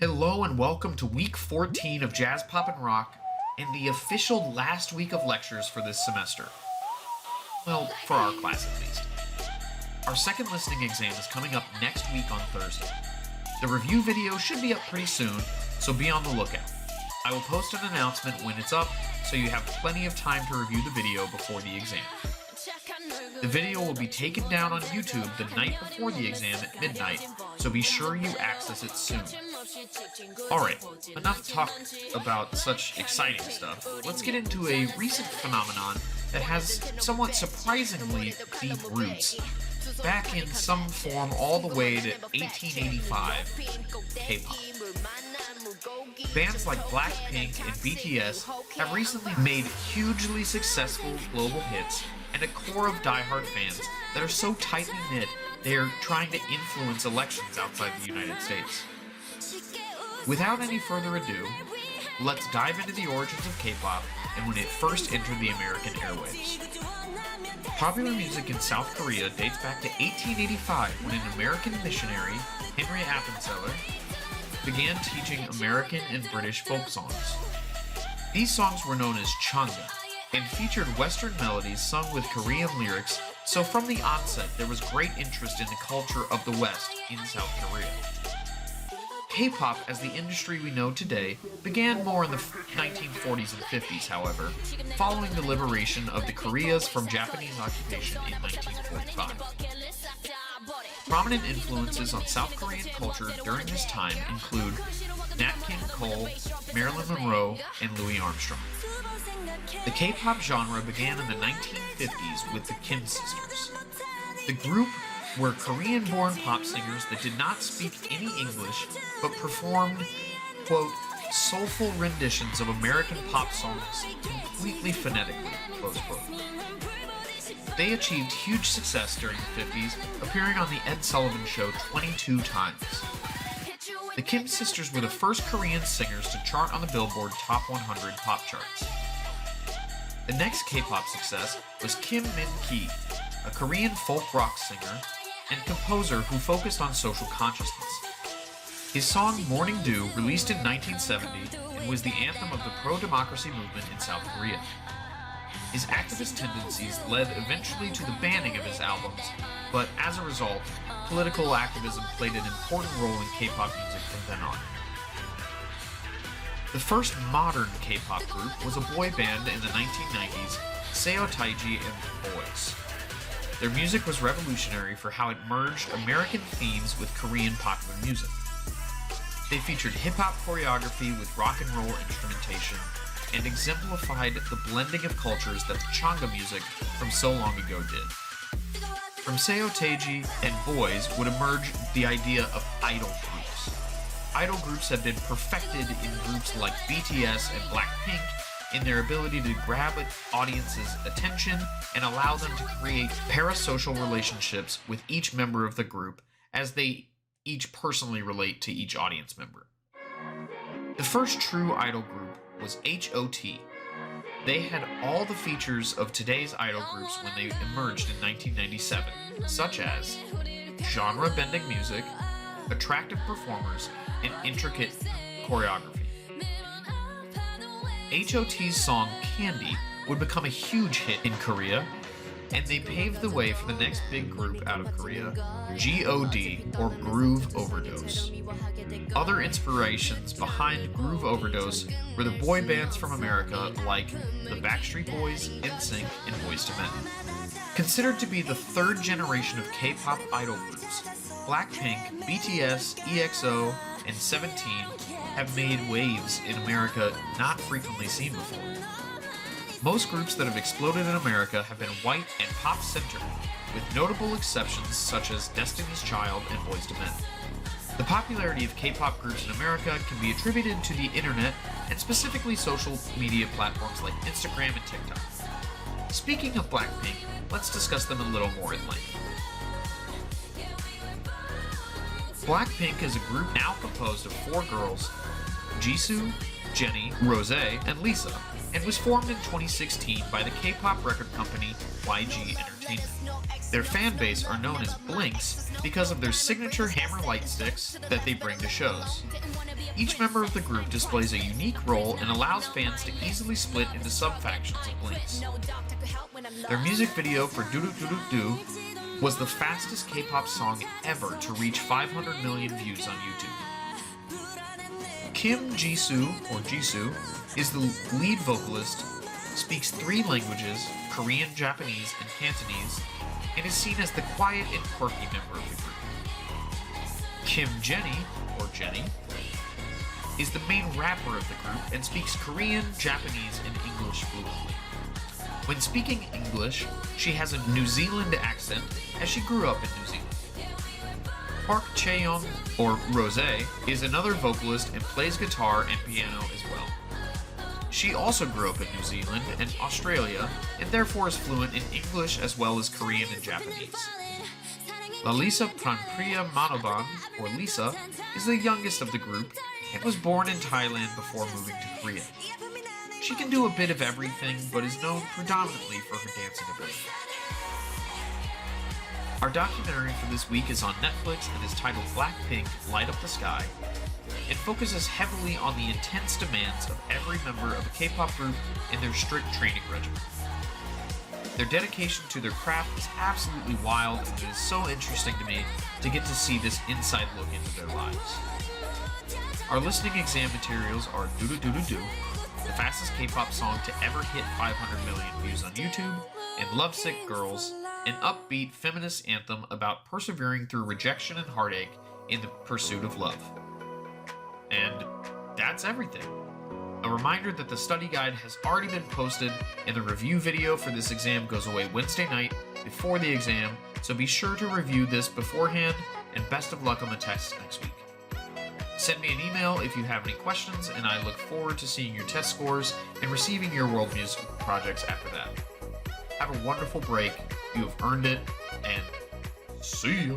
Hello and welcome to week 14 of Jazz Pop and Rock and the official last week of lectures for this semester. Well, for our class at least. Our second listening exam is coming up next week on Thursday. The review video should be up pretty soon, so be on the lookout. I will post an announcement when it's up, so you have plenty of time to review the video before the exam. The video will be taken down on YouTube the night before the exam at midnight, so be sure you access it soon. Alright, enough talk about such exciting stuff. Let's get into a recent phenomenon that has somewhat surprisingly deep roots. Back in some form all the way to 1885, K-pop. Bands like BLACKPINK and BTS have recently made hugely successful global hits and a core of diehard fans that are so tightly knit they are trying to influence elections outside the United States. Without any further ado, let's dive into the origins of K-pop and when it first entered the American airwaves. Popular music in South Korea dates back to 1885 when an American missionary, Henry Appenzeller, began teaching American and British folk songs. These songs were known as changa and featured Western melodies sung with Korean lyrics, so from the onset there was great interest in the culture of the West in South Korea. K-pop, as the industry we know today, began more in the 1940s and 50s, however, following the liberation of the Koreas from Japanese occupation in 1945. Prominent influences on South Korean culture during this time include Nat King Cole, Marilyn Monroe, and Louis Armstrong. The K-pop genre began in the 1950s with the Kim sisters. The group were Korean-born pop singers that did not speak any English, but performed, quote, soulful renditions of American pop songs completely phonetically, close quote. They achieved huge success during the 50s, appearing on The Ed Sullivan Show 22 times. The Kim sisters were the first Korean singers to chart on the Billboard Top 100 pop charts. The next K-pop success was Kim Min-ki, a Korean folk rock singer and composer who focused on social consciousness. His song Morning Dew, released in 1970, and was the anthem of the pro-democracy movement in South Korea. His activist tendencies led eventually to the banning of his albums, but as a result, political activism played an important role in K-pop music from then on. The first modern K-pop group was a boy band in the 1990s, Seo Taiji and the Boys. Their music was revolutionary for how it merged American themes with Korean popular music. They featured hip-hop choreography with rock and roll instrumentation and exemplified the blending of cultures that the changa music from so long ago did. From Seo Taiji and Boys would emerge the idea of idol groups. Idol groups have been perfected in groups like BTS and BLACKPINK in their ability to grab an audience's attention and allow them to create parasocial relationships with each member of the group as they each personally relate to each audience member. The first true idol group was H.O.T. They had all the features of today's idol groups when they emerged in 1997, such as genre-bending music, attractive performers, and intricate choreography. H.O.T's song Candy would become a huge hit in Korea, and they paved the way for the next big group out of Korea, G.O.D. or Groove Overdose. Other inspirations behind Groove Overdose were the boy bands from America like the Backstreet Boys, NSYNC, and Boyz II Men. Considered to be the third generation of K-pop idol groups, BLACKPINK, BTS, EXO, and 17 have made waves in America not frequently seen before. Most groups that have exploded in America have been white and pop-centered, with notable exceptions such as Destiny's Child and Boyz II Men. The popularity of K-pop groups in America can be attributed to the internet and specifically social media platforms like Instagram and TikTok. Speaking of BLACKPINK, let's discuss them a little more in length. BLACKPINK is a group now composed of 4 girls, Jisoo, Jennie, Rosé, and Lisa, and was formed in 2016 by the K-pop record company YG Entertainment. Their fan base are known as Blinks because of their signature hammer light sticks that they bring to shows. Each member of the group displays a unique role and allows fans to easily split into sub-factions of Blinks. Their music video for Doo Doo Doo Doo Doo was the fastest K-pop song ever to reach 500 million views on YouTube. Kim Jisoo, or Jisoo, is the lead vocalist, speaks 3 languages, Korean, Japanese, and Cantonese, and is seen as the quiet and quirky member of the group. Kim Jenny, or Jenny, is the main rapper of the group and speaks Korean, Japanese, and English fluently. When speaking English, she has a New Zealand accent as she grew up in New Zealand. Park Chaeyoung, or Rose, is another vocalist and plays guitar and piano as well. She also grew up in New Zealand and Australia and therefore is fluent in English as well as Korean and Japanese. Lalisa Pranpriya Manoban, or Lisa, is the youngest of the group and was born in Thailand before moving to Korea. She can do a bit of everything, but is known predominantly for her dancing ability. Our documentary for this week is on Netflix and is titled BLACKPINK Light Up the Sky. It focuses heavily on the intense demands of every member of a K-pop group and their strict training regimen. Their dedication to their craft is absolutely wild, and it is so interesting to me to get to see this inside look into their lives. Our listening exam materials are Doo Doo Doo Doo Doo, the fastest K-pop song to ever hit 500 million views on YouTube, and Lovesick Girls, an upbeat feminist anthem about persevering through rejection and heartache in the pursuit of love. And that's everything. A reminder that the study guide has already been posted and the review video for this exam goes away Wednesday night before the exam, so be sure to review this beforehand, and best of luck on the test next week. Send me an email if you have any questions, and I look forward to seeing your test scores and receiving your world music projects after that. Have a wonderful break, you have earned it, and see ya!